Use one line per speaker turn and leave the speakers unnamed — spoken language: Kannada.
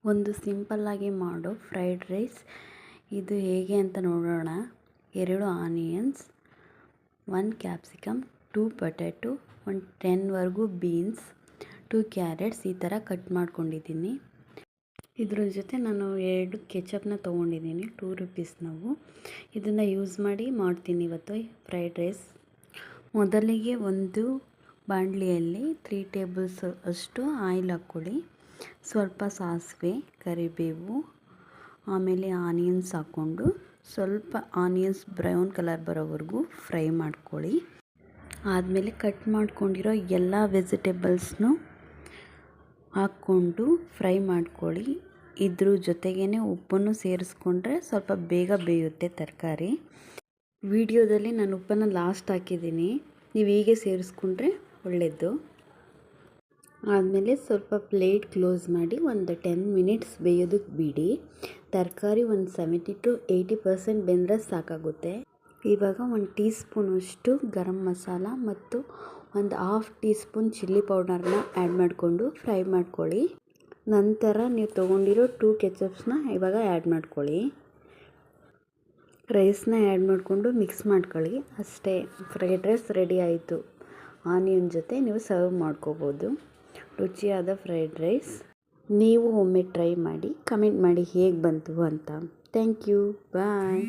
ಒಂದು ಸಿಂಪಲ್ಲಾಗಿ ಮಾಡೋ ಫ್ರೈಡ್ ರೈಸ್ ಇದು ಹೇಗೆ ಅಂತ ನೋಡೋಣ. 2 ಆನಿಯನ್ಸ್, 1 ಕ್ಯಾಪ್ಸಿಕಮ್, 2 ಪೊಟ್ಯಾಟೊ, 10ವರೆಗೂ ಬೀನ್ಸ್, 2 ಕ್ಯಾರೆಟ್ಸ್ ಈ ಥರ ಕಟ್ ಮಾಡ್ಕೊಂಡಿದ್ದೀನಿ. ಇದ್ರ ಜೊತೆ ನಾನು 2 ಕೆಚಪ್ನ ತೊಗೊಂಡಿದ್ದೀನಿ, 2 ರುಪೀಸ್ ನಾವು. ಇದನ್ನು ಯೂಸ್ ಮಾಡಿ ಮಾಡ್ತೀನಿ ಇವತ್ತು ಫ್ರೈಡ್ ರೈಸ್. ಮೊದಲಿಗೆ ಒಂದು ಬಾಣಲಿಯಲ್ಲಿ 3 ಟೇಬಲ್ಸ್ ಅಷ್ಟು ಆಯಿಲ್ ಹಾಕ್ಕೊಳ್ಳಿ. ಸ್ವಲ್ಪ ಸಾಸಿವೆ, ಕರಿಬೇವು, ಆಮೇಲೆ ಆನಿಯನ್ಸ್ ಹಾಕ್ಕೊಂಡು ಸ್ವಲ್ಪ ಆನಿಯನ್ಸ್ ಬ್ರೌನ್ ಕಲರ್ ಬರೋವರೆಗೂ ಫ್ರೈ ಮಾಡ್ಕೊಳ್ಳಿ. ಆದಮೇಲೆ ಕಟ್ ಮಾಡ್ಕೊಂಡಿರೋ ಎಲ್ಲ ವೆಜಿಟೇಬಲ್ಸ್ನು ಹಾಕ್ಕೊಂಡು ಫ್ರೈ ಮಾಡ್ಕೊಳ್ಳಿ. ಇದ್ರ ಜೊತೆಗೇ ಉಪ್ಪನ್ನು ಸೇರಿಸ್ಕೊಂಡ್ರೆ ಸ್ವಲ್ಪ ಬೇಗ ಬೇಯುತ್ತೆ ತರಕಾರಿ. ವಿಡಿಯೋದಲ್ಲಿ ನಾನು ಉಪ್ಪನ್ನು ಲಾಸ್ಟ್ ಹಾಕಿದ್ದೀನಿ, ನೀವು ಹೀಗೆ ಸೇರಿಸ್ಕೊಂಡ್ರೆ ಒಳ್ಳೆಯದು. ಆದಮೇಲೆ ಸ್ವಲ್ಪ ಪ್ಲೇಟ್ ಕ್ಲೋಸ್ ಮಾಡಿ ಒಂದು 10 ಮಿನಿಟ್ಸ್ ಬೇಯೋದಕ್ಕೆ ಬಿಡಿ. ತರಕಾರಿ ಒಂದು 70 to 80% ಬೆಂದರೆ ಸಾಕಾಗುತ್ತೆ. ಇವಾಗ 1 ಟೀ ಸ್ಪೂನಷ್ಟು ಗರಂ ಮಸಾಲ ಮತ್ತು ಒಂದು 1/2 ಟೀ ಸ್ಪೂನ್ ಚಿಲ್ಲಿ ಪೌಡರ್ನ ಆ್ಯಡ್ ಮಾಡಿಕೊಂಡು ಫ್ರೈ ಮಾಡ್ಕೊಳ್ಳಿ. ನಂತರ ನೀವು ತೊಗೊಂಡಿರೋ 2 ಕೆಚಪ್ಸ್ನ ಇವಾಗ ಆ್ಯಡ್ ಮಾಡ್ಕೊಳ್ಳಿ. ರೈಸ್ನ ಆ್ಯಡ್ ಮಾಡಿಕೊಂಡು ಮಿಕ್ಸ್ ಮಾಡ್ಕೊಳ್ಳಿ. ಅಷ್ಟೇ, ಫ್ರೈಡ್ ರೈಸ್ ರೆಡಿ ಆಯಿತು. ಆನಿಯನ್ ಜೊತೆ ನೀವು ಸರ್ವ್ ಮಾಡ್ಕೋಬೋದು. ರುಚಿಯಾದ ಫ್ರೈಡ್ ರೈಸ್. ನೀವು ಒಮ್ಮೆ ಟ್ರೈ ಮಾಡಿ ಕಮೆಂಟ್ ಮಾಡಿ ಹೇಗೆ ಬಂತು ಅಂತ. Thank you, bye.